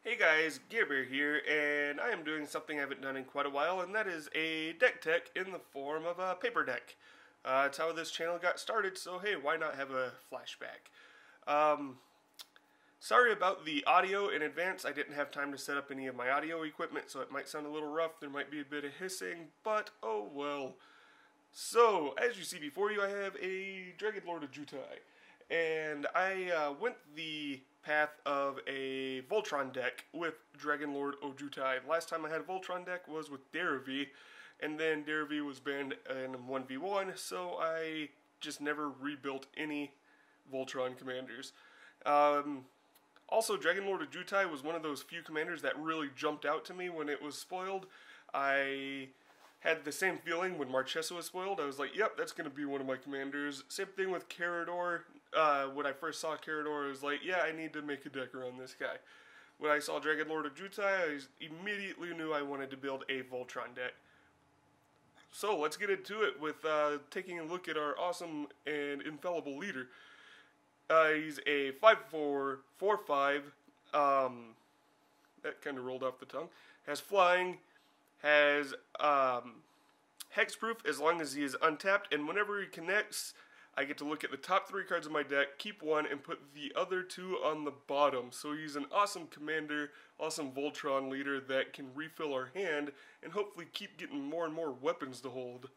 Hey guys, Gibber here, and I am doing something I haven't done in quite a while, and that is a deck tech in the form of a paper deck. It's how this channel got started, so hey, why not have a flashback? Sorry about the audio in advance. I didn't have time to set up any of my audio equipment, so it might sound a little rough. There might be a bit of hissing, but oh well. So, as you see before you, I have a Dragonlord Ojutai, and I went the path of a Voltron deck with Dragonlord Ojutai. Last time I had a Voltron deck was with Derivi, and then Derivi was banned in 1v1, so I just never rebuilt any Voltron commanders. Also, Dragonlord Ojutai was one of those few commanders that really jumped out to me when it was spoiled. I had the same feeling when Marchesa was spoiled. I was like, yep, that's going to be one of my commanders. Same thing with Carador. When I first saw Carador, I was like, yeah, I need to make a deck around this guy. When I saw Dragonlord Ojutai, I immediately knew I wanted to build a Voltron deck. So let's get into it with taking a look at our awesome and infallible leader. He's a 5/4, 4/5, that kind of rolled off the tongue, has flying, has hexproof as long as he is untapped, and whenever he connects, I get to look at the top 3 cards of my deck, keep one, and put the other 2 on the bottom. So he's an awesome commander, awesome Voltron leader that can refill our hand, and hopefully keep getting more and more weapons to hold.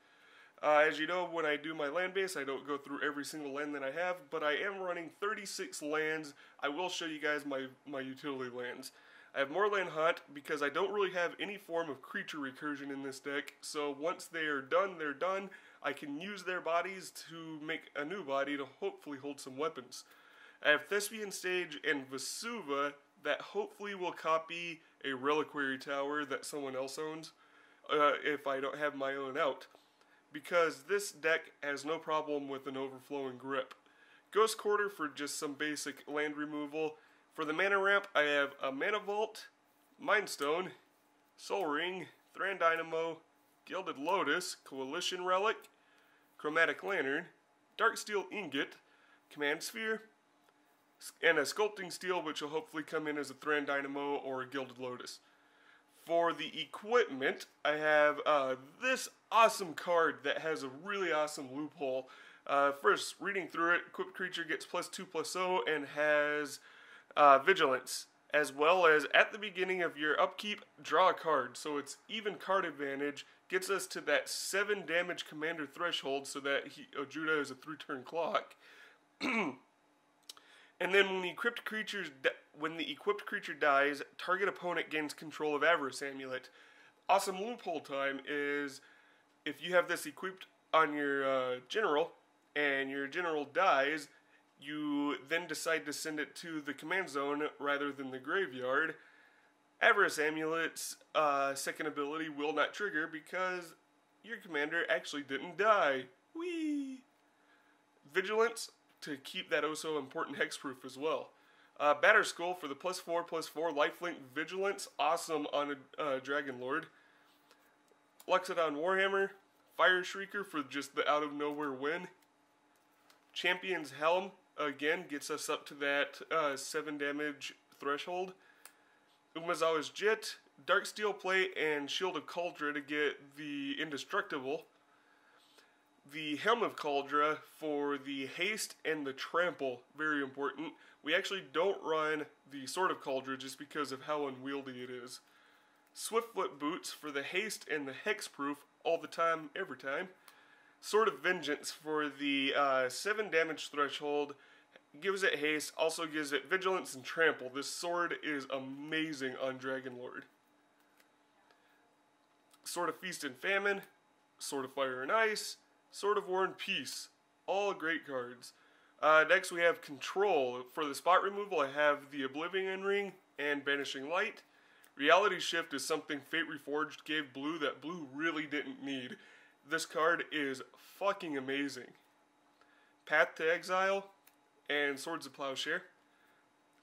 As you know, when I do my land base, I don't go through every single land that I have, but I am running 36 lands. I will show you guys my utility lands. I have more land hunt because I don't really have any form of creature recursion in this deck, so once they are done, they're done. I can use their bodies to make a new body to hopefully hold some weapons. I have Thespian Stage and Vesuva that hopefully will copy a reliquary tower that someone else owns if I don't have my own out, because this deck has no problem with an overflowing grip. Ghost Quarter for just some basic land removal. For the mana ramp, I have a Mana Vault, Mind Stone, Soul Ring, Thran Dynamo, Gilded Lotus, Coalition Relic, Chromatic Lantern, Darksteel Ingot, Command Sphere, and a Sculpting Steel, which will hopefully come in as a Thran Dynamo or a Gilded Lotus. For the equipment, I have this awesome card that has a really awesome loophole. First, reading through it, equipped creature gets +2/+0 and has Vigilance, as well as at the beginning of your upkeep, draw a card. So it's even card advantage, gets us to that 7 damage commander threshold so that Ojutai is a 3-turn clock. And then when the equipped creature dies, target opponent gains control of Avarice Amulet. Awesome loophole time is if you have this equipped on your general and your general dies, you then decide to send it to the command zone rather than the graveyard. Avarice Amulet's second ability will not trigger because your commander actually didn't die. Whee! Vigilance to keep that oh so important hexproof as well. Batterskull for the +4/+4 lifelink Vigilance, awesome on a Dragonlord. Luxodon Warhammer, Fire Shrieker for just the out of nowhere win. Champion's Helm, again, gets us up to that 7 damage threshold. Umezawa's Jit, Darksteel Plate, and Shield of Cauldra to get the Indestructible. The Helm of Cauldra for the haste and the trample, very important. We actually don't run the Sword of Cauldra just because of how unwieldy it is. Swiftfoot Boots for the haste and the hexproof all the time, every time. Sword of Vengeance for the 7 damage threshold, gives it haste, also gives it vigilance and trample. This sword is amazing on Dragonlord. Sword of Feast and Famine, Sword of Fire and Ice, Sword of War and Peace, all great cards. Next we have Control. For the spot removal, I have the Oblivion Ring and Banishing Light. Reality Shift is something Fate Reforged gave Blue that Blue really didn't need. This card is fucking amazing. Path to Exile and Swords of Plowshare.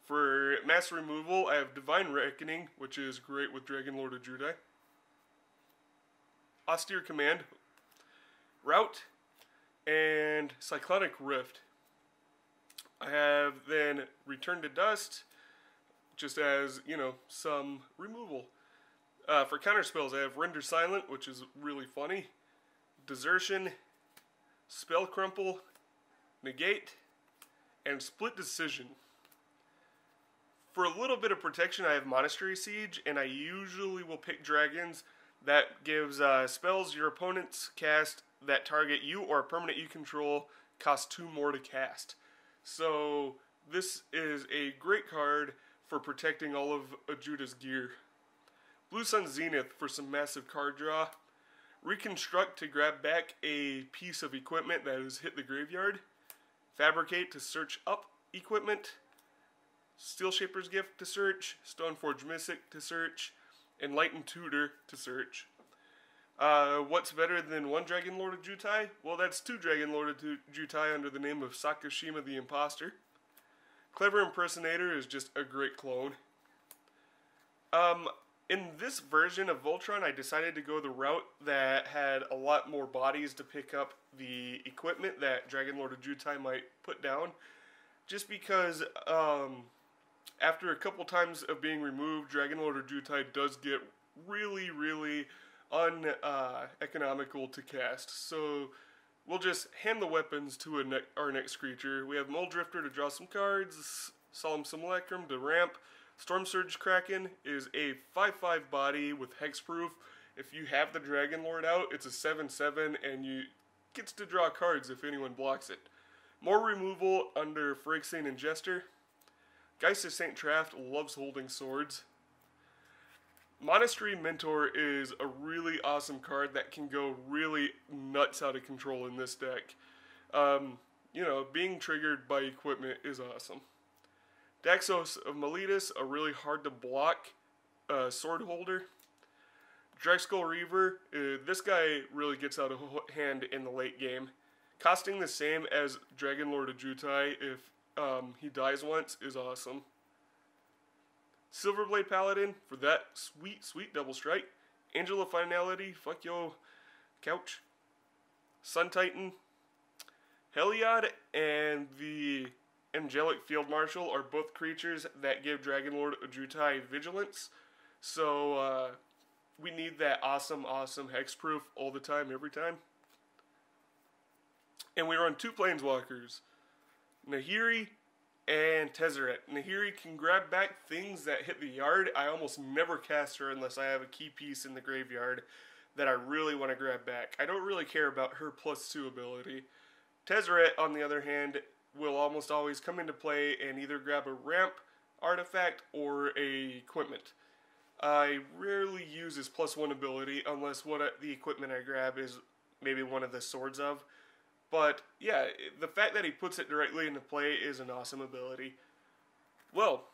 For mass removal, I have Divine Reckoning, which is great with Dragonlord Ojutai. Austere Command, Route, and Cyclonic Rift. I have then Return to Dust, just as, you know, some removal. For counter spells, I have Render Silent, which is really funny, Desertion, Spell Crumple, Negate, and Split Decision. For a little bit of protection, I have Monastery Siege, and I usually will pick dragons. That gives spells your opponents cast that target you or a permanent you control cost 2 more to cast. So this is a great card for protecting all of Ojutai's gear. Blue Sun Zenith for some massive card draw. Reconstruct to grab back a piece of equipment that has hit the graveyard. Fabricate to search up equipment. Steel Shaper's Gift to search. Stoneforge Mystic to search. Enlightened Tutor to search. What's better than one Dragonlord Ojutai? Well, that's 2 Dragonlord Ojutai under the name of Sakashima the Imposter. Clever Impersonator is just a great clone. In this version of Voltron, I decided to go the route that had a lot more bodies to pick up the equipment that Dragonlord Ojutai might put down. Just because, after a couple times of being removed, Dragonlord Ojutai does get really, really uneconomical to cast. So we'll just hand the weapons to our next creature. We have Mole Drifter to draw some cards, Solemn Simulacrum to ramp. Storm Surge Kraken is a 5/5 body with hexproof. If you have the Dragonlord out, it's a 7/7 and you gets to draw cards if anyone blocks it. More removal under Phyrexian and Jester. Geist of St. Traft loves holding swords. Monastery Mentor is a really awesome card that can go really nuts out of control in this deck. You know, being triggered by equipment is awesome. Daxos of Miletus, a really hard to block sword holder. Drexkull Reaver, this guy really gets out of hand in the late game. Costing the same as Dragonlord Ojutai if he dies once is awesome. Silverblade Paladin for that sweet, sweet double strike. Angel of Finality, fuck yo, couch. Sun Titan, Heliod, and the Angelic Field Marshal are both creatures that give Dragonlord Ojutai vigilance. So we need that awesome, awesome hexproof all the time, every time. And we run 2 Planeswalkers, Nahiri and Tezzeret. Nahiri can grab back things that hit the yard. I almost never cast her unless I have a key piece in the graveyard that I really want to grab back. I don't really care about her +2 ability. Tezzeret, on the other hand, will almost always come into play and either grab a ramp artifact or a equipment. I rarely use his +1 ability unless the equipment I grab is maybe one of the Swords of. But yeah, the fact that he puts it directly into play is an awesome ability. Well,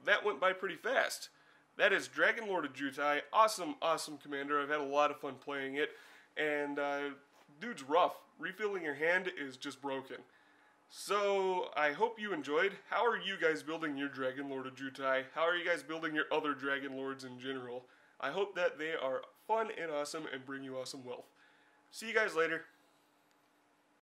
that went by pretty fast. That is Dragonlord Ojutai. Awesome, awesome commander. I've had a lot of fun playing it. And dude's rough. Refilling your hand is just broken. So, I hope you enjoyed. How are you guys building your Dragonlord Ojutai? How are you guys building your other Dragonlords in general? I hope that they are fun and awesome and bring you awesome wealth. See you guys later.